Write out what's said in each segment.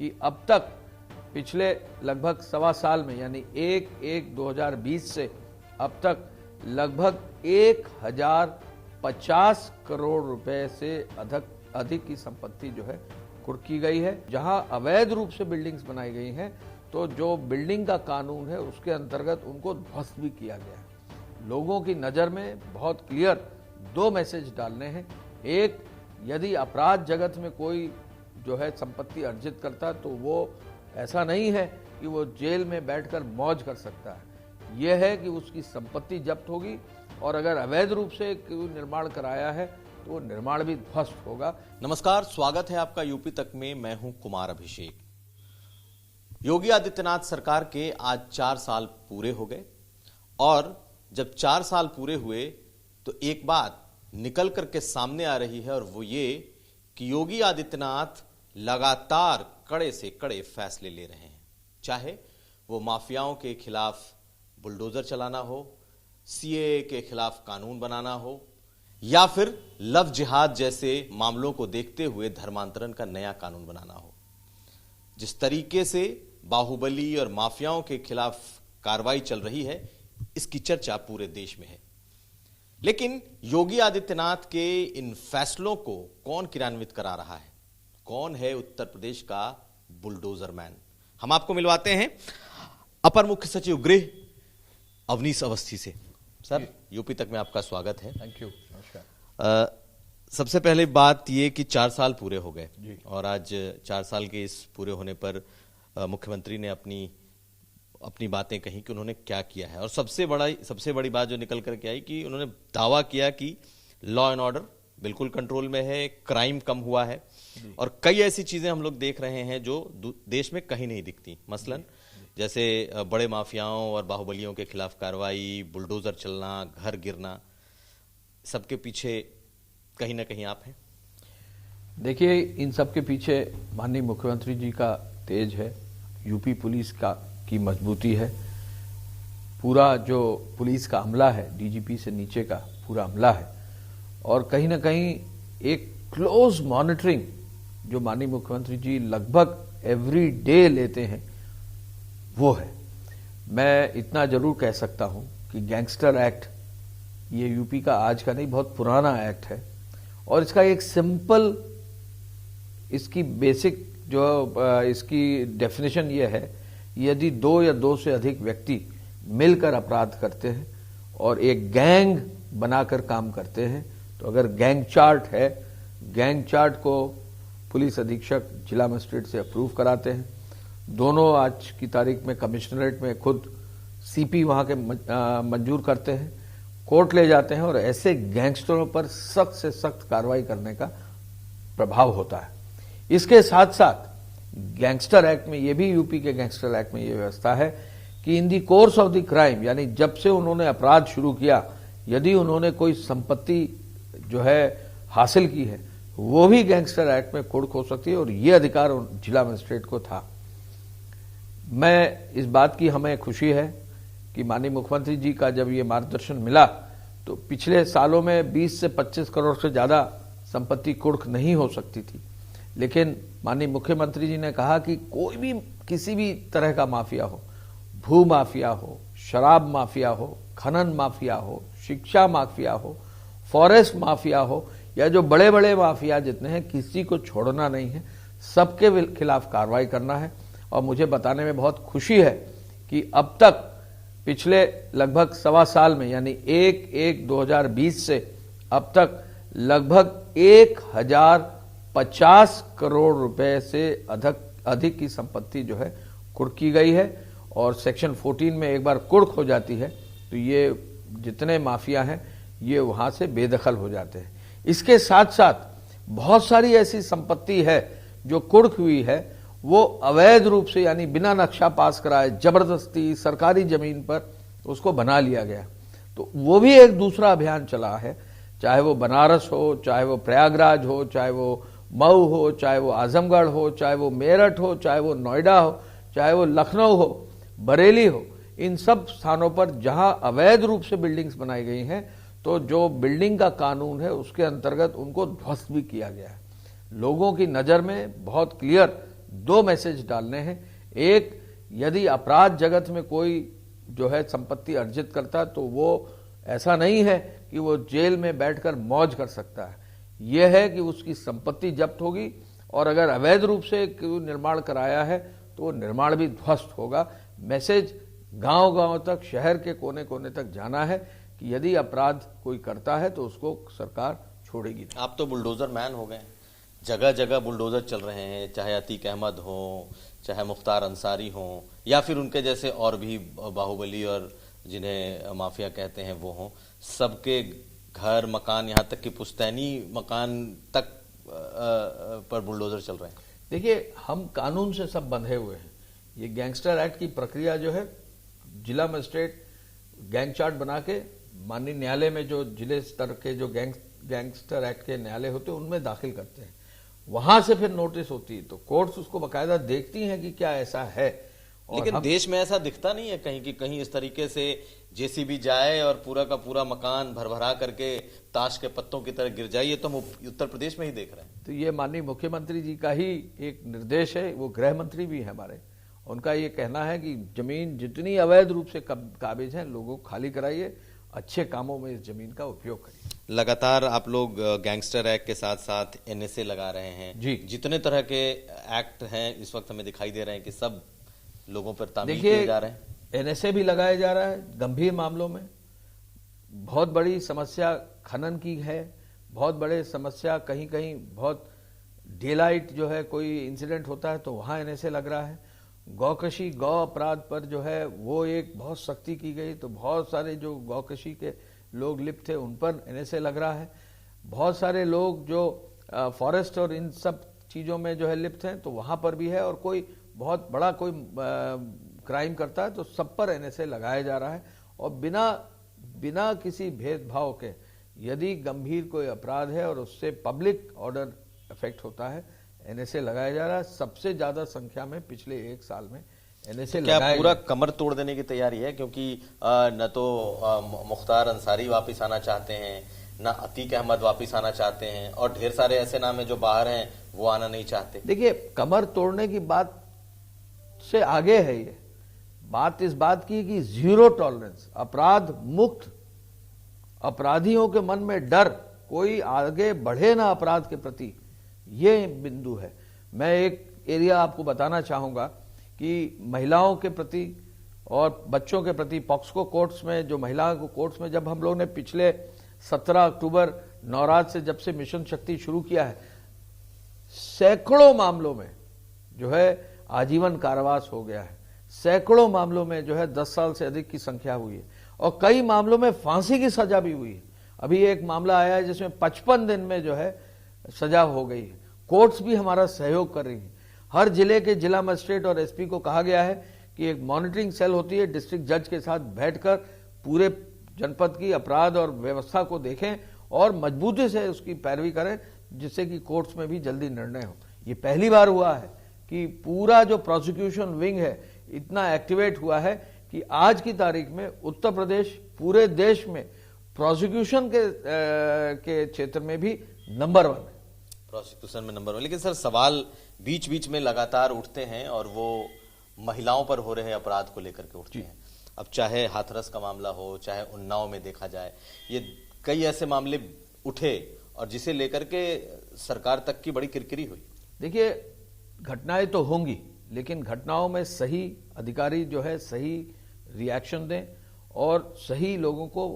कि अब तक पिछले लगभग सवा साल में यानी 1/1/2020 से अब तक लगभग 1050 करोड़ रुपए से अधिक की संपत्ति जो है कुर्क की गई है। जहां अवैध रूप से बिल्डिंग्स बनाई गई हैं तो जो बिल्डिंग का कानून है उसके अंतर्गत उनको ध्वस्त भी किया गया है। लोगों की नज़र में बहुत क्लियर दो मैसेज डालने हैं। एक, यदि अपराध जगत में कोई जो है संपत्ति अर्जित करता है तो वो ऐसा नहीं है कि वो जेल में बैठकर मौज कर सकता है। यह है कि उसकी संपत्ति जब्त होगी और अगर अवैध रूप से कोई निर्माण कराया है तो वो निर्माण भी ध्वस्त होगा। नमस्कार, स्वागत है आपका यूपी तक में। मैं हूं कुमार अभिषेक। योगी आदित्यनाथ सरकार के आज 4 साल पूरे हो गए और जब 4 साल पूरे हुए तो एक बात निकल करके सामने आ रही है और वो ये कि योगी आदित्यनाथ लगातार कड़े से कड़े फैसले ले रहे हैं। चाहे वो माफियाओं के खिलाफ बुलडोजर चलाना हो, सीएए के खिलाफ कानून बनाना हो, या फिर लव जिहाद जैसे मामलों को देखते हुए धर्मांतरण का नया कानून बनाना हो। जिस तरीके से बाहुबली और माफियाओं के खिलाफ कार्रवाई चल रही है, इसकी चर्चा पूरे देश में है। लेकिन योगी आदित्यनाथ के इन फैसलों को कौन क्रियान्वित करा रहा है? कौन है उत्तर प्रदेश का बुलडोजर मैन? हम आपको मिलवाते हैं अपर मुख्य सचिव गृह अवनीश अवस्थी से। सर, यूपी तक में आपका स्वागत है। Thank you. नमस्कार। सबसे पहले बात यह कि 4 साल पूरे हो गए और आज 4 साल के इस पूरे होने पर मुख्यमंत्री ने अपनी बातें कही कि उन्होंने क्या किया है। और सबसे बड़ी बात जो निकल करके आई कि उन्होंने दावा किया कि लॉ एंड ऑर्डर बिल्कुल कंट्रोल में है, क्राइम कम हुआ है और कई ऐसी चीजें हम लोग देख रहे हैं जो देश में कहीं नहीं दिखती। मसलन जैसे बड़े माफियाओं और बाहुबलियों के खिलाफ कार्रवाई, बुलडोजर चलना, घर गिरना, सबके पीछे कहीं ना कहीं आप हैं। देखिए, इन सब के पीछे माननीय मुख्यमंत्री जी का तेज है, यूपी पुलिस की मजबूती है। पूरा जो पुलिस का अमला है, डीजीपी से नीचे का पूरा अमला है और कहीं ना कहीं एक क्लोज मॉनिटरिंग जो माननीय मुख्यमंत्री जी लगभग एवरी डे लेते हैं वो है। मैं इतना जरूर कह सकता हूं कि गैंगस्टर एक्ट ये यूपी का आज का नहीं, बहुत पुराना एक्ट है और इसका एक सिंपल, इसकी बेसिक जो इसकी डेफिनेशन ये है, यदि 2 या 2 से अधिक व्यक्ति मिलकर अपराध करते हैं और एक गैंग बनाकर काम करते हैं तो अगर गैंग चार्ट है, गैंग चार्ट को पुलिस अधीक्षक जिला मजिस्ट्रेट से अप्रूव कराते हैं। दोनों आज की तारीख में कमिश्नरेट में खुद सीपी वहां के मंजूर करते हैं, कोर्ट ले जाते हैं और ऐसे गैंगस्टरों पर सख्त से सख्त कार्रवाई करने का प्रभाव होता है। इसके साथ साथ गैंगस्टर एक्ट में, ये भी यूपी के गैंगस्टर एक्ट में ये व्यवस्था है कि in the course of the crime, यानी जब से उन्होंने अपराध शुरू किया, यदि उन्होंने कोई संपत्ति जो है हासिल की है, वो भी गैंगस्टर एक्ट में कुर्क हो सकती है और ये अधिकार जिला मजिस्ट्रेट को था। मैं इस बात की हमें खुशी है कि माननीय मुख्यमंत्री जी का जब ये मार्गदर्शन मिला तो पिछले सालों में 20 से 25 करोड़ से ज्यादा संपत्ति कुर्क नहीं हो सकती थी, लेकिन माननीय मुख्यमंत्री जी ने कहा कि कोई भी किसी भी तरह का माफिया हो, भू माफिया हो, शराब माफिया हो, खनन माफिया हो, शिक्षा माफिया हो, फॉरेस्ट माफिया हो या जो बड़े बड़े माफिया जितने हैं, किसी को छोड़ना नहीं है, सबके खिलाफ कार्रवाई करना है। और मुझे बताने में बहुत खुशी है कि अब तक पिछले लगभग सवा साल में यानी 1/1/2020 से अब तक लगभग 1050 करोड़ रुपए से अधिक की संपत्ति जो है कुर्क की गई है और सेक्शन 14 में एक बार कुर्क हो जाती है तो ये जितने माफिया हैं ये वहां से बेदखल हो जाते हैं। इसके साथ साथ बहुत सारी ऐसी संपत्ति है जो कुर्क हुई है, वो अवैध रूप से यानी बिना नक्शा पास कराए जबरदस्ती सरकारी जमीन पर उसको बना लिया गया। तो वो भी एक दूसरा अभियान चला है, चाहे वो बनारस हो, चाहे वो प्रयागराज हो, चाहे वो मऊ हो, चाहे वो आजमगढ़ हो, चाहे वो मेरठ हो, चाहे वो नोएडा हो, चाहे वो लखनऊ हो, बरेली हो, इन सब स्थानों पर जहां अवैध रूप से बिल्डिंग्स बनाई गई हैं तो जो बिल्डिंग का कानून है उसके अंतर्गत उनको ध्वस्त भी किया गया है। लोगों की नजर में बहुत क्लियर दो मैसेज डालने हैं। एक, यदि अपराध जगत में कोई जो है संपत्ति अर्जित करता है तो वो ऐसा नहीं है कि वो जेल में बैठकर मौज कर सकता है। यह है कि उसकी संपत्ति जब्त होगी और अगर अवैध रूप से कोई निर्माण कराया है तो वो निर्माण भी ध्वस्त होगा। मैसेज गांव-गांव तक, शहर के कोने कोने तक जाना है कि यदि अपराध कोई करता है तो उसको सरकार छोड़ेगी नहीं। आप तो बुलडोजर मैन हो गए, जगह जगह बुलडोजर चल रहे हैं, चाहे अतीक अहमद हो, चाहे मुख्तार अंसारी हो, या फिर उनके जैसे और भी बाहुबली और जिन्हें माफिया कहते हैं वो हों। सबके घर, मकान, यहाँ तक कि पुश्तैनी मकान तक पर बुलडोजर चल रहे हैं। देखिए, हम कानून से सब बंधे हुए हैं। ये गैंगस्टर एक्ट की प्रक्रिया जो है, जिला मजिस्ट्रेट गैंग चार्ट बना के माननीय न्यायालय में, जो जिले स्तर के जो गैंगस्टर एक्ट के न्यायालय होते हैं उनमें दाखिल करते हैं। वहां से फिर नोटिस होती है तो कोर्ट्स उसको बकायदा देखती हैं कि क्या ऐसा है। लेकिन देश में ऐसा दिखता नहीं है कहीं कि कहीं इस तरीके से जेसीबी जाए और पूरा का पूरा मकान भरभरा करके ताश के पत्तों की तरह गिर जाए। ये तो हम उत्तर प्रदेश में ही देख रहे हैं। तो ये माननीय मुख्यमंत्री जी का ही एक निर्देश है, वो गृह मंत्री भी है हमारे। उनका ये कहना है कि जमीन जितनी अवैध रूप से काबिज है, लोगों को खाली कराइए, अच्छे कामों में इस जमीन का उपयोग करिए। लगातार आप लोग गैंगस्टर एक्ट के साथ साथ एनएसए लगा रहे हैं जी। जितने तरह के एक्ट हैं इस वक्त हमें दिखाई दे रहे हैं कि सब लोगों पर तामील किए जा रहे हैं। एनएसए भी लगाया जा रहा है गंभीर मामलों में। बहुत बड़ी समस्या खनन की है, बहुत बड़े समस्या कहीं कहीं बहुत डेलाइट जो है कोई इंसिडेंट होता है तो वहां एनएसए लग रहा है। गौकशी, गौ अपराध पर जो है वो एक बहुत सख्ती की गई तो बहुत सारे जो गौकशी के लोग लिप्त थे उन पर एनएसए लग रहा है। बहुत सारे लोग जो फॉरेस्ट और इन सब चीजों में जो है लिप्त हैं तो वहां पर भी है। और कोई बहुत बड़ा कोई क्राइम करता है तो सब पर एनएसए लगाया जा रहा है। और बिना किसी भेदभाव के यदि गंभीर कोई अपराध है और उससे पब्लिक ऑर्डर इफेक्ट होता है, एनएसए लगाया जा रहा है। सबसे ज्यादा संख्या में पिछले एक साल में एनएसए क्या पूरा कमर तोड़ देने की तैयारी है? क्योंकि न तो मुख्तार अंसारी वापस आना चाहते हैं, न अतीक अहमद वापस आना चाहते हैं, और ढेर सारे ऐसे नाम है जो बाहर हैं वो आना नहीं चाहते। देखिए, कमर तोड़ने की बात से आगे है ये बात, इस बात की कि जीरो टॉलरेंस, अपराध मुक्त, अपराधियों के मन में डर, कोई आगे बढ़े ना अपराध के प्रति, ये बिंदु है। मैं एक एरिया आपको बताना चाहूंगा कि महिलाओं के प्रति और बच्चों के प्रति पॉक्सको कोर्ट्स में, जो महिलाओं को कोर्ट्स में जब हम लोग ने पिछले 17 अक्टूबर नवरात्र से जब से मिशन शक्ति शुरू किया है, सैकड़ों मामलों में जो है आजीवन कारावास हो गया है। सैकड़ों मामलों में जो है 10 साल से अधिक की संख्या हुई है और कई मामलों में फांसी की सजा भी हुई है। अभी एक मामला आया है जिसमें 55 दिन में जो है सजा हो गई है। कोर्ट्स भी हमारा सहयोग कर रही है। हर जिले के जिला मजिस्ट्रेट और एसपी को कहा गया है कि एक मॉनिटरिंग सेल होती है, डिस्ट्रिक्ट जज के साथ बैठकर पूरे जनपद की अपराध और व्यवस्था को देखें और मजबूती से उसकी पैरवी करें, जिससे कि कोर्ट्स में भी जल्दी निर्णय हो। ये पहली बार हुआ है कि पूरा जो प्रोसिक्यूशन विंग है इतना एक्टिवेट हुआ है कि आज की तारीख में उत्तर प्रदेश पूरे देश में प्रोसिक्यूशन के क्षेत्र में भी नंबर 1 है। प्रोसिक्यूशन में नंबर 1। लेकिन सर, सवाल बीच बीच में लगातार उठते हैं और वो महिलाओं पर हो रहे अपराध को लेकर के उठते हैं। अब चाहे हाथरस का मामला हो, चाहे उन्नाव में देखा जाए, ये कई ऐसे मामले उठे और जिसे लेकर के सरकार तक की बड़ी किरकिरी हुई। देखिए, घटनाएं तो होंगी, लेकिन घटनाओं में सही अधिकारी जो है सही रिएक्शन दें और सही लोगों को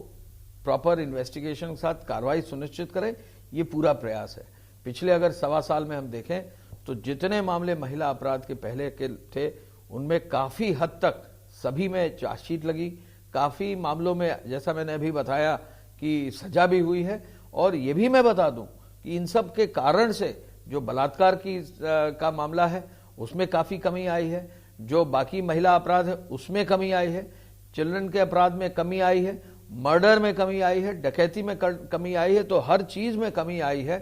प्रॉपर इन्वेस्टिगेशन के साथ कार्रवाई सुनिश्चित करें, ये पूरा प्रयास है। पिछले अगर 1.25 साल में हम देखें तो जितने मामले महिला अपराध के पहले के थे उनमें काफी हद तक सभी में चार्जशीट लगी, काफी मामलों में जैसा मैंने अभी बताया कि सजा भी हुई है। और ये भी मैं बता दूं कि इन सब के कारण से जो बलात्कार का मामला है उसमें काफी कमी आई है, जो बाकी महिला अपराध है उसमें कमी आई है, चिल्ड्रन के अपराध में कमी आई है, मर्डर में कमी आई है, डकैती में कमी आई है, तो हर चीज में कमी आई है।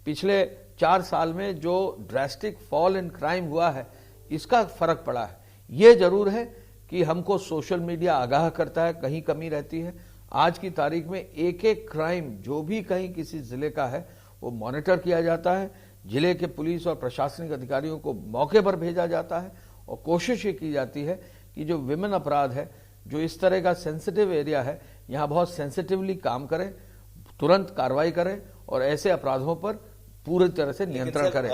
पिछले 4 साल में जो ड्रास्टिक फॉल इन क्राइम हुआ है इसका फर्क पड़ा है। ये जरूर है कि हमको सोशल मीडिया आगाह करता है, कहीं कमी रहती है। आज की तारीख में एक एक क्राइम जो भी कहीं किसी जिले का है वो मॉनिटर किया जाता है, जिले के पुलिस और प्रशासनिक अधिकारियों को मौके पर भेजा जाता है और कोशिश ये की जाती है कि जो विमेन अपराध है, जो इस तरह का सेंसिटिव एरिया है, यहाँ बहुत सेंसिटिवली काम करें, तुरंत कार्रवाई करें और ऐसे अपराधों पर पूरी तरह से नियंत्रण करें।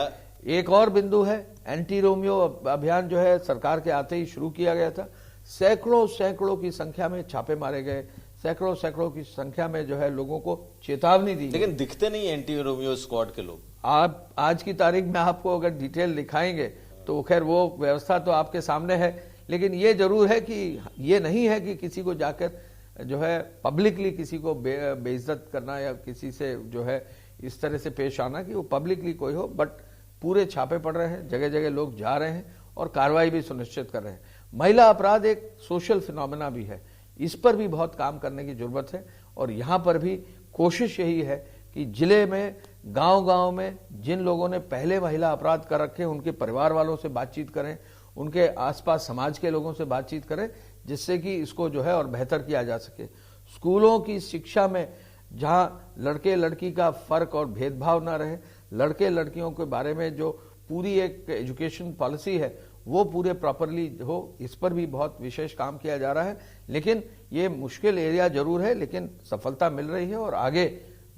एक और बिंदु है, एंटी रोमियो अभियान जो है सरकार के आते ही शुरू किया गया था। सैकड़ों की संख्या में छापे मारे गए, सैकड़ों की संख्या में जो है लोगों को चेतावनी दी, लेकिन दिखते नहीं एंटी रोमियो स्क्वाड के लोग। आप आज की तारीख में आपको अगर डिटेल दिखाएंगे तो खैर वो व्यवस्था तो आपके सामने है, लेकिन ये जरूर है कि ये नहीं है कि किसी को जाकर जो है पब्लिकली किसी को बेइज्जत करना या किसी से जो है इस तरह से पेश आना कि वो पब्लिकली कोई हो, बट पूरे छापे पड़ रहे हैं, जगह जगह लोग जा रहे हैं और कार्रवाई भी सुनिश्चित कर रहे हैं। महिला अपराध एक सोशल फिनोमेना भी है, इस पर भी बहुत काम करने की जरूरत है और यहां पर भी कोशिश यही है कि जिले में गांव-गांव में जिन लोगों ने पहले महिला अपराध कर रखे उनके परिवार वालों से बातचीत करें, उनके आसपास समाज के लोगों से बातचीत करें, जिससे कि इसको जो है और बेहतर किया जा सके। स्कूलों की शिक्षा में जहां लड़के लड़की का फर्क और भेदभाव ना रहे, लड़के लड़कियों के बारे में जो पूरी एक एजुकेशन पॉलिसी है वो पूरे प्रॉपरली हो, इस पर भी बहुत विशेष काम किया जा रहा है। लेकिन ये मुश्किल एरिया जरूर है, लेकिन सफलता मिल रही है और आगे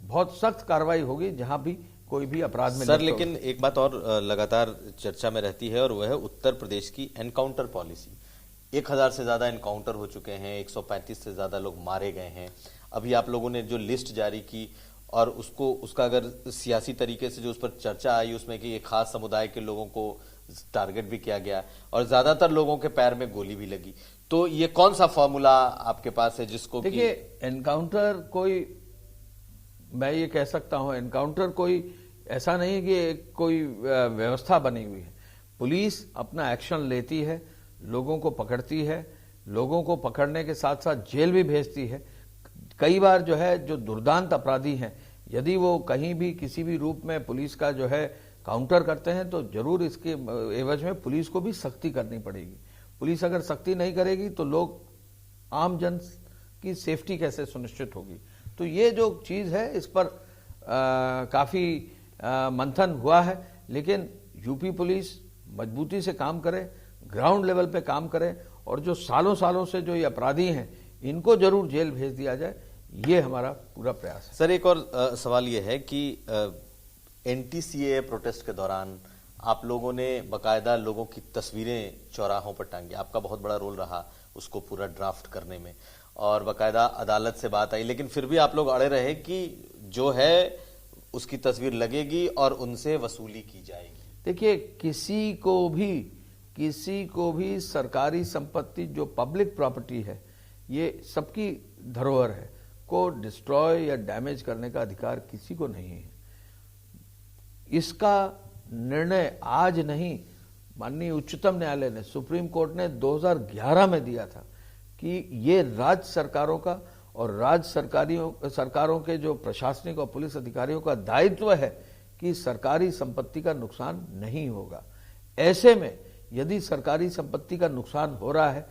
बहुत सख्त कार्रवाई होगी जहां भी कोई भी अपराध में। सर, लेकिन एक बात और लगातार चर्चा में रहती है और वह है उत्तर प्रदेश की एनकाउंटर पॉलिसी। 1000 से ज्यादा एनकाउंटर हो चुके हैं, 135 से ज्यादा लोग मारे गए हैं। अभी आप लोगों ने जो लिस्ट जारी की और उसका अगर सियासी तरीके से जो उस पर चर्चा आई उसमें कि एक खास समुदाय के लोगों को टारगेट भी किया गया और ज्यादातर लोगों के पैर में गोली भी लगी, तो ये कौन सा फॉर्मूला आपके पास है जिसको? देखिए, एनकाउंटर कोई, मैं ये कह सकता हूं, एनकाउंटर कोई ऐसा नहीं है कि कोई व्यवस्था बनी हुई है। पुलिस अपना एक्शन लेती है, लोगों को पकड़ती है, लोगों को पकड़ने के साथ साथ जेल भी भेजती है। कई बार जो है जो दुर्दांत अपराधी हैं, यदि वो कहीं भी किसी भी रूप में पुलिस का जो है काउंटर करते हैं तो जरूर इसके एवज में पुलिस को भी सख्ती करनी पड़ेगी। पुलिस अगर सख्ती नहीं करेगी तो लोग, आम जन की सेफ्टी कैसे सुनिश्चित होगी? तो ये जो चीज है इस पर काफी मंथन हुआ है, लेकिन यूपी पुलिस मजबूती से काम करे, ग्राउंड लेवल पे काम करे और जो सालों से जो ये अपराधी हैं इनको जरूर जेल भेज दिया जाए, ये हमारा पूरा प्रयास है। सर, एक और सवाल ये है कि एंटी-सीएए प्रोटेस्ट के दौरान आप लोगों ने बकायदा लोगों की तस्वीरें चौराहों पर टांगी, आपका बहुत बड़ा रोल रहा उसको पूरा ड्राफ्ट करने में और बकायदा अदालत से बात आई, लेकिन फिर भी आप लोग अड़े रहे कि जो है उसकी तस्वीर लगेगी और उनसे वसूली की जाएगी। देखिए, किसी को भी सरकारी संपत्ति जो पब्लिक प्रॉपर्टी है, ये सबकी धरोहर है, को डिस्ट्रॉय या डैमेज करने का अधिकार किसी को नहीं है। इसका निर्णय आज नहीं, माननीय उच्चतम न्यायालय ने, सुप्रीम कोर्ट ने 2011 में दिया था कि ये राज्य सरकारों का और राज्य सरकारों के जो प्रशासनिक और पुलिस अधिकारियों का दायित्व है कि सरकारी संपत्ति का नुकसान नहीं होगा। ऐसे में यदि सरकारी संपत्ति का नुकसान हो रहा है,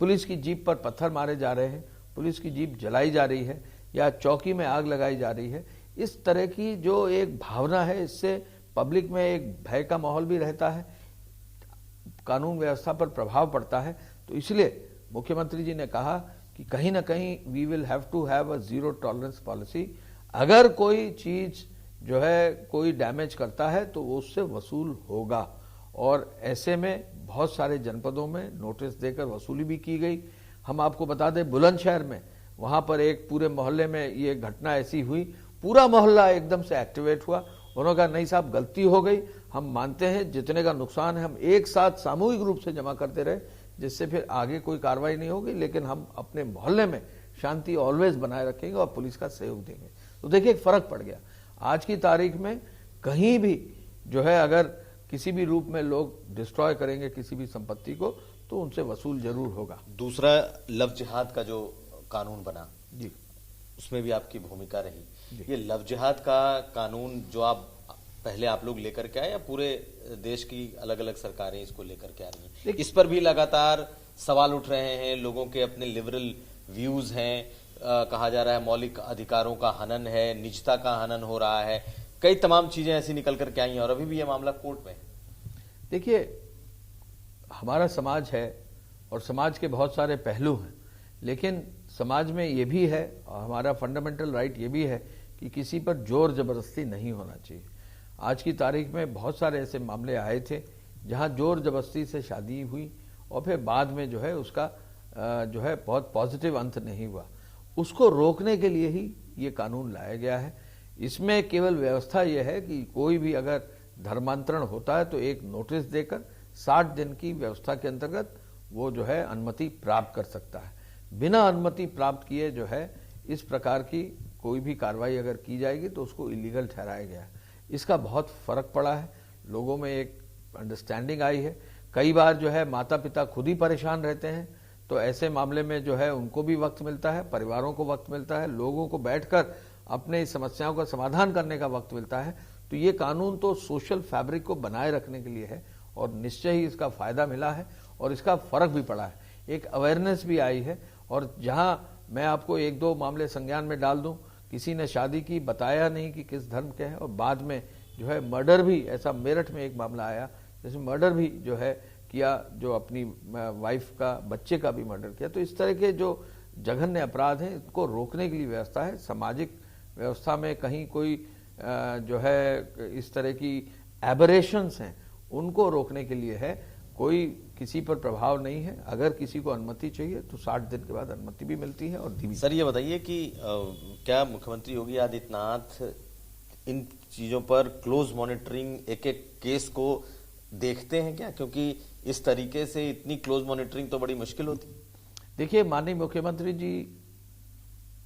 पुलिस की जीप पर पत्थर मारे जा रहे हैं, पुलिस की जीप जलाई जा रही है या चौकी में आग लगाई जा रही है, इस तरह की जो एक भावना है, इससे पब्लिक में एक भय का माहौल भी रहता है, कानून व्यवस्था पर प्रभाव पड़ता है। तो इसलिए मुख्यमंत्री जी ने कहा कि कहीं ना कहीं we will have to have a zero tolerance policy. अगर कोई चीज जो है कोई डैमेज करता है तो वो उससे वसूल होगा और ऐसे में बहुत सारे जनपदों में नोटिस देकर वसूली भी की गई। हम आपको बता दें, बुलंदशहर में वहां पर एक पूरे मोहल्ले में ये घटना ऐसी हुई, पूरा मोहल्ला एकदम से एक्टिवेट हुआ। उन्होंने कहा नहीं साहब, गलती हो गई, हम मानते हैं जितने का नुकसान है हम एक साथ सामूहिक रूप से जमा करते रहे, जिससे फिर आगे कोई कार्रवाई नहीं होगी, लेकिन हम अपने मोहल्ले में शांति ऑलवेज बनाए रखेंगे और पुलिस का सहयोग देंगे। तो देखिए, एक फर्क पड़ गया। आज की तारीख में कहीं भी जो है अगर किसी भी रूप में लोग डिस्ट्रॉय करेंगे किसी भी संपत्ति को तो उनसे वसूल जरूर होगा। दूसरा, लव जिहाद का जो कानून बना जी, उसमें भी आपकी भूमिका रही। ये लव जिहाद का कानून जो पहले आप लोग लेकर के आए या पूरे देश की अलग अलग सरकारें इसको लेकर के आ रही हैं? इस पर भी लगातार सवाल उठ रहे हैं, लोगों के अपने लिबरल व्यूज हैं, कहा जा रहा है मौलिक अधिकारों का हनन है, निजता का हनन हो रहा है। कई तमाम चीजें ऐसी निकल कर के आई हैं और अभी भी ये मामला कोर्ट में है। देखिए, हमारा समाज है और समाज के बहुत सारे पहलू हैं, लेकिन समाज में ये भी है और हमारा फंडामेंटल राइट ये भी है कि किसी पर जोर जबरदस्ती नहीं होना चाहिए। आज की तारीख में बहुत सारे ऐसे मामले आए थे जहां जोर जबरदस्ती से शादी हुई और फिर बाद में जो है उसका जो है बहुत पॉजिटिव अंत नहीं हुआ। उसको रोकने के लिए ही ये कानून लाया गया है। इसमें केवल व्यवस्था यह है कि कोई भी अगर धर्मांतरण होता है तो एक नोटिस देकर 60 दिन की व्यवस्था के अंतर्गत वो जो है अनुमति प्राप्त कर सकता है। बिना अनुमति प्राप्त किए जो है इस प्रकार की कोई भी कार्रवाई अगर की जाएगी तो उसको इलीगल ठहराया गया है। इसका बहुत फर्क पड़ा है, लोगों में एक अंडरस्टैंडिंग आई है। कई बार जो है माता पिता खुद ही परेशान रहते हैं, तो ऐसे मामले में जो है उनको भी वक्त मिलता है, परिवारों को वक्त मिलता है, लोगों को बैठकर अपने इस समस्याओं का समाधान करने का वक्त मिलता है। तो ये कानून तो सोशल फैब्रिक को बनाए रखने के लिए है और निश्चय ही इसका फायदा मिला है और इसका फर्क भी पड़ा है, एक अवेयरनेस भी आई है। और जहां मैं आपको एक दो मामले संज्ञान में डाल दूं, किसी ने शादी की, बताया नहीं कि किस धर्म के हैं और बाद में जो है मर्डर भी, ऐसा मेरठ में एक मामला आया जैसे मर्डर भी जो है किया, जो अपनी वाइफ का, बच्चे का भी मर्डर किया। तो इस तरह के जो जघन्य अपराध हैं इनको रोकने के लिए व्यवस्था है। सामाजिक व्यवस्था में कहीं कोई जो है इस तरह की एबरेशंस हैं उनको रोकने के लिए है। कोई किसी पर प्रभाव नहीं है। अगर किसी को अनुमति चाहिए तो 60 दिन के बाद अनुमति भी मिलती है और दी भी। सर ये बताइए कि क्या मुख्यमंत्री योगी आदित्यनाथ इन चीजों पर क्लोज मॉनिटरिंग, एक एक केस को देखते हैं क्या? क्योंकि इस तरीके से इतनी क्लोज मॉनिटरिंग तो बड़ी मुश्किल होती। देखिए, माननीय मुख्यमंत्री जी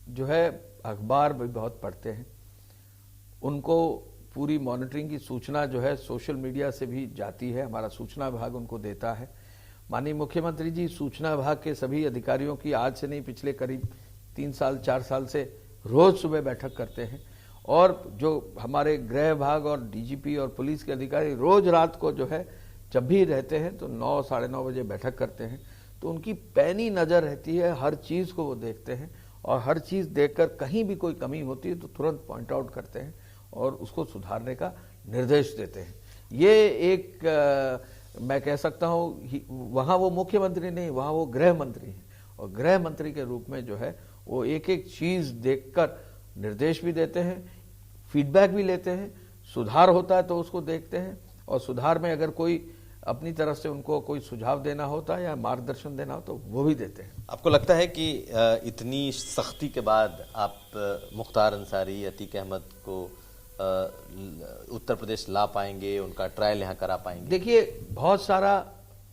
जो है अखबार भी बहुत पढ़ते हैं, उनको पूरी मॉनिटरिंग की सूचना जो है सोशल मीडिया से भी जाती है, हमारा सूचना विभाग उनको देता है। माननीय मुख्यमंत्री जी सूचना विभाग के सभी अधिकारियों की आज से नहीं, पिछले करीब 3 साल 4 साल से रोज सुबह बैठक करते हैं और जो हमारे गृह विभाग और डीजीपी और पुलिस के अधिकारी रोज रात को जो है जब भी रहते हैं तो 9 साढ़े 9 बजे बैठक करते हैं। तो उनकी पैनी नजर रहती है, हर चीज को वो देखते हैं और हर चीज देखकर कहीं भी कोई कमी होती है तो तुरंत पॉइंट आउट करते हैं और उसको सुधारने का निर्देश देते हैं। ये एक मैं कह सकता हूं वहां वो मुख्यमंत्री नहीं, वहां वो गृह मंत्री हैं और गृह मंत्री के रूप में जो है वो एक एक चीज देखकर निर्देश भी देते हैं, फीडबैक भी लेते हैं, सुधार होता है तो उसको देखते हैं और सुधार में अगर कोई अपनी तरफ से उनको कोई सुझाव देना होता है या मार्गदर्शन देना हो तो वो भी देते हैं। आपको लगता है कि इतनी सख्ती के बाद आप मुख्तार अंसारी, अतीक अहमद को उत्तर प्रदेश ला पाएंगे, उनका ट्रायल यहाँ करा पाएंगे? देखिए, बहुत सारा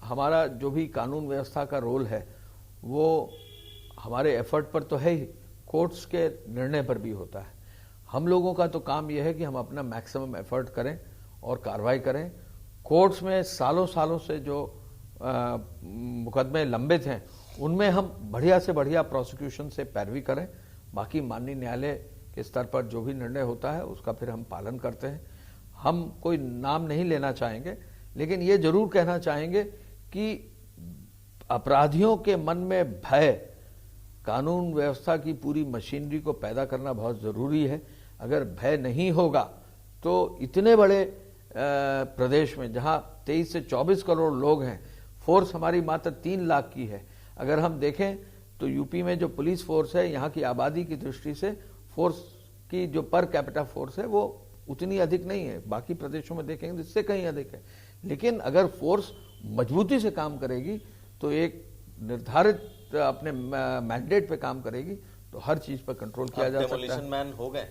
हमारा जो भी कानून व्यवस्था का रोल है वो हमारे एफर्ट पर तो है ही, कोर्ट्स के निर्णय पर भी होता है। हम लोगों का तो काम यह है कि हम अपना मैक्सिमम एफर्ट करें और कार्रवाई करें। कोर्ट्स में सालों सालों से जो मुकदमे लंबित हैं उनमें हम बढ़िया से बढ़िया प्रोसिक्यूशन से पैरवी करें। बाकी माननीय न्यायालय के स्तर पर जो भी निर्णय होता है उसका फिर हम पालन करते हैं। हम कोई नाम नहीं लेना चाहेंगे, लेकिन ये जरूर कहना चाहेंगे कि अपराधियों के मन में भय, कानून व्यवस्था की पूरी मशीनरी को पैदा करना बहुत जरूरी है। अगर भय नहीं होगा तो इतने बड़े प्रदेश में जहां 23 से 24 करोड़ लोग हैं, फोर्स हमारी मात्र 3 लाख की है। अगर हम देखें तो यूपी में जो पुलिस फोर्स है, यहाँ की आबादी की दृष्टि से फोर्स की जो पर कैपिटा फोर्स है वो उतनी अधिक नहीं है। बाकी प्रदेशों में देखेंगे इससे कहीं अधिक है। लेकिन अगर फोर्स मजबूती से काम करेगी तो एक निर्धारित अपने मैंडेट पे काम करेगी तो हर चीज पर कंट्रोल किया जा सकता है। डेमोलिशन मैन हो गए?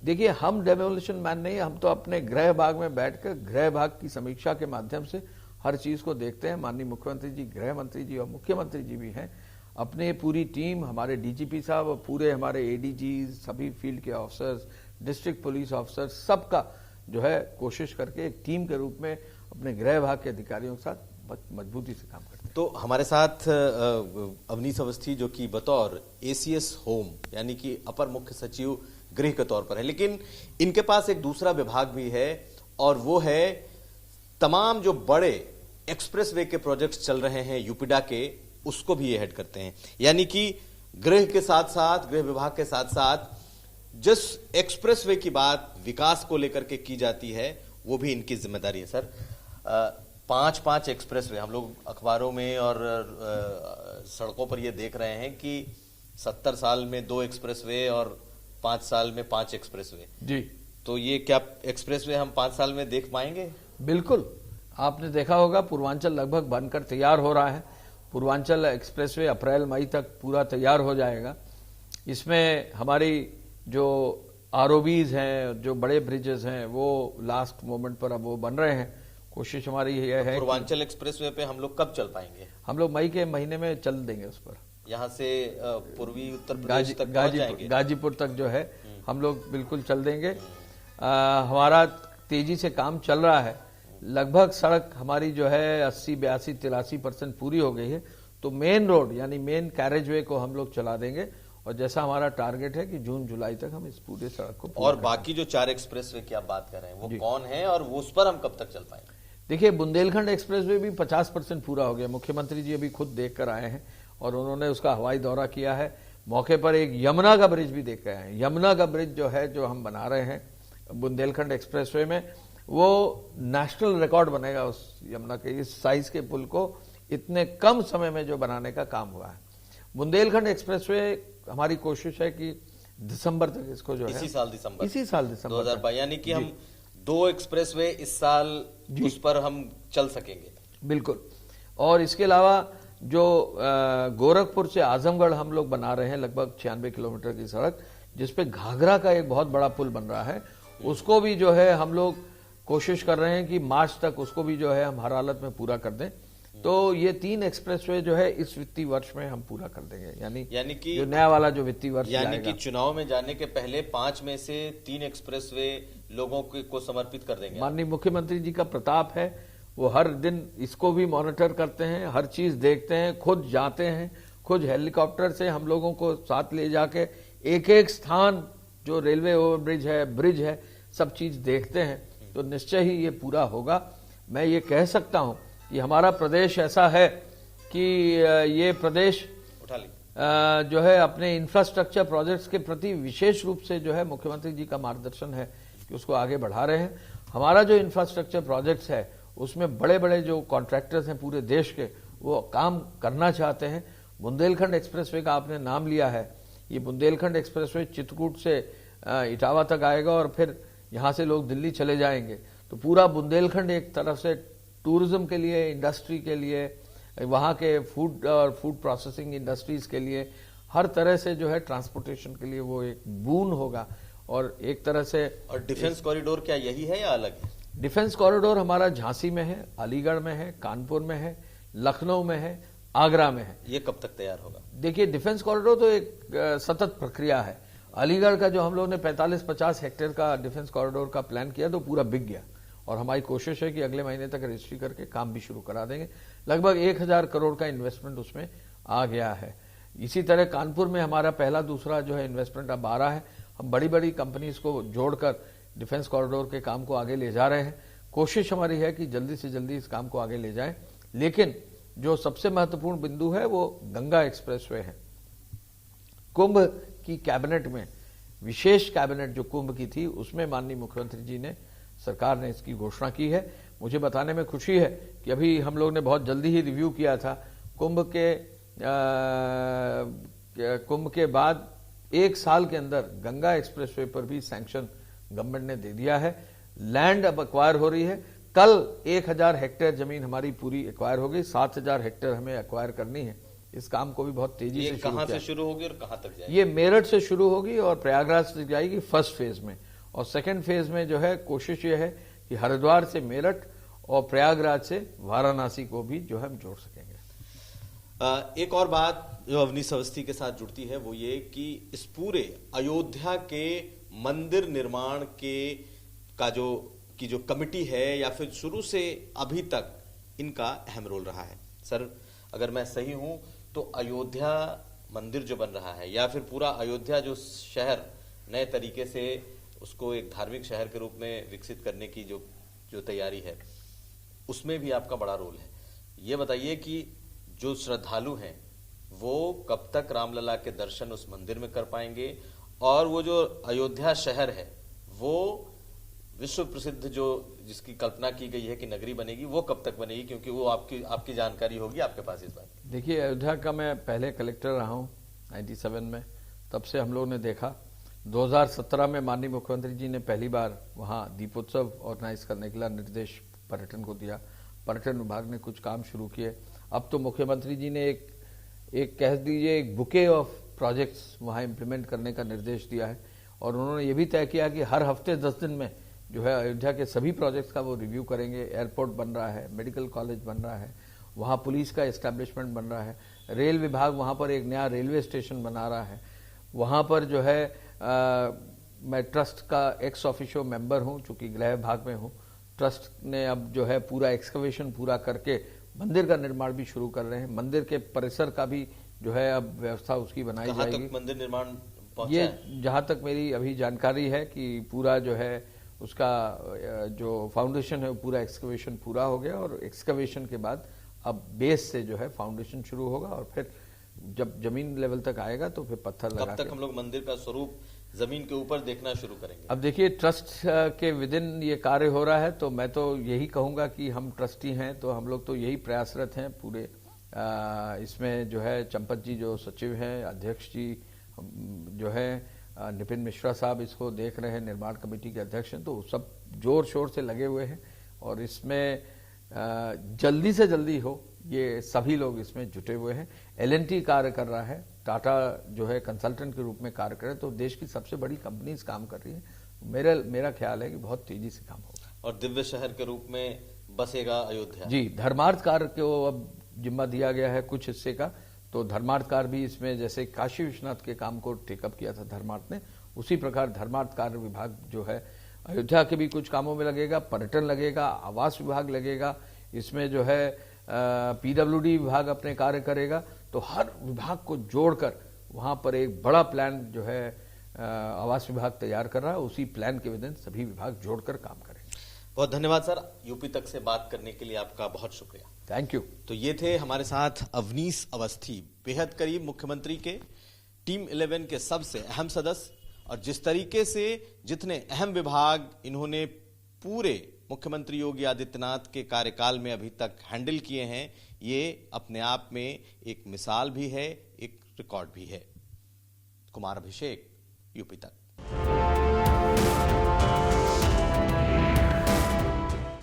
देखिए, हम डेमोलिशन मैन नहीं, हम तो अपने गृह विभाग में बैठकर गृह विभाग की समीक्षा के माध्यम से हर चीज को देखते हैं। माननीय मुख्यमंत्री जी, गृह मंत्री जी और मुख्यमंत्री जी भी हैं। अपने पूरी टीम, हमारे डीजीपी साहब और पूरे हमारे एडीजी, सभी फील्ड के ऑफिसर्स, डिस्ट्रिक्ट पुलिस ऑफिसर्स, सबका जो है कोशिश करके एक टीम के रूप में अपने गृह विभाग के अधिकारियों के साथ मजबूती से काम करते हैं। तो हमारे साथ अवनीश अवस्थी जो कि बतौर एसीएस होम यानी कि अपर मुख्य सचिव गृह के तौर पर है, लेकिन इनके पास एक दूसरा विभाग भी है और वो है तमाम जो बड़े एक्सप्रेसवे के प्रोजेक्ट्स चल रहे हैं यूपीडा के, उसको भी ये हेड करते हैं। यानी कि गृह के साथ साथ, गृह विभाग के साथ साथ जिस एक्सप्रेसवे की बात विकास को लेकर के की जाती है वो भी इनकी जिम्मेदारी है। सर, 5-5 एक्सप्रेसवे हम लोग अखबारों में और सड़कों पर ये देख रहे हैं कि 70 साल में 2 एक्सप्रेसवे और 5 साल में 5 एक्सप्रेसवे। जी, तो ये क्या एक्सप्रेसवे हम 5 साल में देख पाएंगे? बिल्कुल। आपने देखा होगा पूर्वांचल लगभग बनकर तैयार हो रहा है। पूर्वांचल एक्सप्रेसवे अप्रैल मई तक पूरा तैयार हो जाएगा। इसमें हमारी जो आरओबीज हैं, जो बड़े ब्रिजेस हैं, वो लास्ट मोमेंट पर अब वो बन रहे हैं। कोशिश हमारी ये है पूर्वांचल एक्सप्रेसवे पे हम लोग कब चल पाएंगे? हम लोग मई के महीने में चल देंगे उस पर। यहाँ से पूर्वी उत्तर प्रदेश तक पहुंच जाएंगे। गाजीपुर तक जो है हम लोग बिल्कुल चल देंगे। हमारा तेजी से काम चल रहा है। लगभग सड़क हमारी जो है 80, 82, 83% पूरी हो गई है। तो मेन रोड यानी मेन कैरेजवे को हम लोग चला देंगे और जैसा हमारा टारगेट है कि जून जुलाई तक हम इस पूरे सड़क को और बाकी जो 4 एक्सप्रेसवे की आप बात कर रहे हैं वो कौन है और वो उस पर हम कब तक चल पाएंगे? देखिए, बुंदेलखंड एक्सप्रेसवे भी 50% पूरा हो गया। मुख्यमंत्री जी अभी खुद देख कर आए हैं और उन्होंने उसका हवाई दौरा किया है। मौके पर एक यमुना का ब्रिज भी देख के आए हैं। यमुना का ब्रिज जो है, जो हम बना रहे हैं बुंदेलखंड एक्सप्रेसवे में, वो नेशनल रिकॉर्ड बनेगा उस यमुना के। इस साइज के पुल को इतने कम समय में जो बनाने का काम हुआ है। बुंदेलखंड एक्सप्रेसवे हमारी कोशिश है कि दिसंबर तक इसको जो है इसी साल दिसंबर 2022, यानी कि हम 2 एक्सप्रेसवे इस साल उस पर हम चल सकेंगे। बिल्कुल। और इसके अलावा जो गोरखपुर से आजमगढ़ हम लोग बना रहे हैं लगभग 96 किलोमीटर की सड़क, जिसपे घाघरा का एक बहुत बड़ा पुल बन रहा है, उसको भी जो है हम लोग कोशिश कर रहे हैं कि मार्च तक उसको भी जो है हम हर हालत में पूरा कर दें। तो ये 3 एक्सप्रेसवे जो है इस वित्तीय वर्ष में हम पूरा कर देंगे। यानी कि जो नया वाला जो वित्तीय वर्ष यानी कि चुनाव में जाने के पहले 5 में से 3 एक्सप्रेसवे लोगों को समर्पित कर देंगे। माननीय मुख्यमंत्री जी का प्रताप है, वो हर दिन इसको भी मॉनिटर करते हैं, हर चीज देखते हैं, खुद जाते हैं, खुद हेलीकॉप्टर से हम लोगों को साथ ले जाके एक एक स्थान जो रेलवे ओवरब्रिज है, ब्रिज है, सब चीज देखते हैं। तो निश्चय ही ये पूरा होगा। मैं ये कह सकता हूं कि हमारा प्रदेश ऐसा है कि ये प्रदेश जो है अपने इंफ्रास्ट्रक्चर प्रोजेक्ट्स के प्रति विशेष रूप से जो है मुख्यमंत्री जी का मार्गदर्शन है कि उसको आगे बढ़ा रहे हैं। हमारा जो इंफ्रास्ट्रक्चर प्रोजेक्ट्स है उसमें बड़े बड़े जो कॉन्ट्रैक्टर्स हैं पूरे देश के, वो काम करना चाहते हैं। बुंदेलखंड एक्सप्रेसवे का आपने नाम लिया है। ये बुंदेलखंड एक्सप्रेसवे चित्रकूट से इटावा तक आएगा और फिर यहाँ से लोग दिल्ली चले जाएंगे। तो पूरा बुंदेलखंड एक तरफ से टूरिज्म के लिए, इंडस्ट्री के लिए, वहाँ के फूड और फूड प्रोसेसिंग इंडस्ट्रीज के लिए, हर तरह से जो है ट्रांसपोर्टेशन के लिए वो एक बून होगा। और एक तरह से और डिफेंस कॉरिडोर क्या यही है या अलग है? डिफेंस कॉरिडोर हमारा झांसी में है, अलीगढ़ में है, कानपुर में है, लखनऊ में है, आगरा में है। ये कब तक तैयार होगा? देखिए, डिफेंस कॉरिडोर तो एक सतत प्रक्रिया है। अलीगढ़ का जो हम लोगों ने 45-50 हेक्टेयर का डिफेंस कॉरिडोर का प्लान किया तो पूरा बिक गया और हमारी कोशिश है कि अगले महीने तक रजिस्ट्री करके काम भी शुरू करा देंगे। लगभग 1000 करोड़ का इन्वेस्टमेंट उसमें आ गया है। इसी तरह कानपुर में हमारा पहला दूसरा जो है इन्वेस्टमेंट अब आ रहा है। हम बड़ी बड़ी कंपनीज को जोड़कर डिफेंस कॉरिडोर के काम को आगे ले जा रहे हैं। कोशिश हमारी है कि जल्दी से जल्दी इस काम को आगे ले जाएं। लेकिन जो सबसे महत्वपूर्ण बिंदु है वो गंगा एक्सप्रेसवे है। कुंभ की कैबिनेट में, विशेष कैबिनेट जो कुंभ की थी, उसमें माननीय मुख्यमंत्री जी ने, सरकार ने इसकी घोषणा की है। मुझे बताने में खुशी है कि अभी हम लोग ने बहुत जल्दी ही रिव्यू किया था। कुंभ के बाद 1 साल के अंदर गंगा एक्सप्रेसवे पर भी सैंक्शन गवर्नमेंट ने दे दिया है। लैंड अब एक्वायर हो रही है। कल 1000 हेक्टेयर जमीन हमारी पूरी एक्वायर हो गई। 7000 हेक्टेयर हमें एक्वायर करनी है। इस काम को भी बहुत तेजी से कहां से शुरू होगी और कहां तक जाएगी? ये मेरठ से शुरू होगी और प्रयागराज से जाएगी फर्स्ट फेज में। और सेकंड फेज में जो है कोशिश ये है कि हरिद्वार से मेरठ और प्रयागराज से वाराणसी को भी जो है हम जोड़ सकेंगे। एक और बात जो अवनीश अवस्थी के साथ जुड़ती है वो ये कि इस पूरे अयोध्या के मंदिर निर्माण का जो कमिटी है या फिर शुरू से अभी तक इनका अहम रोल रहा है। सर, अगर मैं सही हूं तो अयोध्या मंदिर जो बन रहा है या फिर पूरा अयोध्या जो शहर नए तरीके से उसको एक धार्मिक शहर के रूप में विकसित करने की जो तैयारी है, उसमें भी आपका बड़ा रोल है। ये बताइए कि जो श्रद्धालु हैं वो कब तक रामलला के दर्शन उस मंदिर में कर पाएंगे और वो जो अयोध्या शहर है वो विश्व प्रसिद्ध जो जिसकी कल्पना की गई है कि नगरी बनेगी, वो कब तक बनेगी? क्योंकि वो आपकी जानकारी होगी आपके पास इस बात की। देखिए, अयोध्या का मैं पहले कलेक्टर रहा हूँ 97 में, तब से हम लोगों ने देखा। 2017 में माननीय मुख्यमंत्री जी ने पहली बार वहाँ दीपोत्सव ऑर्गेनाइज करने के लिए निर्देश पर्यटन को दिया। पर्यटन विभाग ने कुछ काम शुरू किए। अब तो मुख्यमंत्री जी ने एक कह दीजिए एक बुके ऑफ प्रोजेक्ट्स वहाँ इम्प्लीमेंट करने का निर्देश दिया है, और उन्होंने ये भी तय किया कि हर हफ्ते 10 दिन में जो है अयोध्या के सभी प्रोजेक्ट्स का वो रिव्यू करेंगे। एयरपोर्ट बन रहा है, मेडिकल कॉलेज बन रहा है, वहाँ पुलिस का एस्टेब्लिशमेंट बन रहा है, रेल विभाग वहाँ पर एक नया रेलवे स्टेशन बना रहा है। वहाँ पर जो है मैं ट्रस्ट का एक्स ऑफिशियो मेंबर हूँ, चूंकि गृह विभाग में हूँ। ट्रस्ट ने अब जो है पूरा एक्सकवेशन पूरा करके मंदिर का निर्माण भी शुरू कर रहे हैं। मंदिर के परिसर का भी जो है अब व्यवस्था उसकी बनाई जाएगी। कहाँ तक मंदिर निर्माण पहुंचा ये है? जहाँ तक मेरी अभी जानकारी है कि पूरा जो है उसका जो फाउंडेशन है वो पूरा एक्सकवेशन पूरा हो गया, और एक्सकवेशन के बाद अब बेस से जो है फाउंडेशन शुरू होगा, और फिर जब जमीन लेवल तक आएगा तो फिर पत्थर लगा कब तक हम लोग मंदिर का स्वरूप जमीन के ऊपर देखना शुरू करेंगे? अब देखिए, ट्रस्ट के विदिन ये कार्य हो रहा है, तो मैं तो यही कहूंगा कि हम ट्रस्टी हैं तो हम लोग तो यही प्रयासरत हैं पूरे। इसमें जो है चंपत जी जो सचिव हैं, अध्यक्ष जी जो है नितिन मिश्रा साहब इसको देख रहे हैं, निर्माण कमेटी के अध्यक्ष हैं, तो सब जोर शोर से लगे हुए हैं, और इसमें जल्दी से जल्दी हो ये सभी लोग इसमें जुटे हुए हैं। L&T कार्य कर रहा है, टाटा जो है कंसल्टेंट के रूप में कार्य करे, तो देश की सबसे बड़ी कंपनीज काम कर रही है। मेरा ख्याल है कि बहुत तेजी से काम होगा। और दिव्य शहर के रूप में बसेगा अयोध्या? जी, धर्मार्थ कार्य को अब जिम्मा दिया गया है कुछ हिस्से का, तो धर्मार्थ कार्य भी इसमें, जैसे काशी विश्वनाथ के काम को टेकअप किया था धर्मार्थ ने, उसी प्रकार धर्मार्थ कार्य विभाग जो है अयोध्या के भी कुछ कामों में लगेगा। पर्यटन लगेगा, आवास विभाग लगेगा, इसमें जो है PWD विभाग अपने कार्य करेगा। तो हर विभाग को जोड़कर वहां पर एक बड़ा प्लान जो है आवास विभाग तैयार कर रहा है, उसी प्लान के विदिन सभी विभाग जोड़कर काम करेंगे। बहुत धन्यवाद सर, यूपी तक से बात करने के लिए आपका बहुत शुक्रिया। Thank you. तो ये थे हमारे साथ अवनीश अवस्थी, बेहद करीब मुख्यमंत्री के, टीम 11 के सबसे अहम सदस्य, और जिस तरीके से जितने अहम विभाग इन्होंने पूरे मुख्यमंत्री योगी आदित्यनाथ के कार्यकाल में अभी तक हैंडल किए हैं, ये अपने आप में एक मिसाल भी है, एक रिकॉर्ड भी है। कुमार अभिषेक, यूपी तक।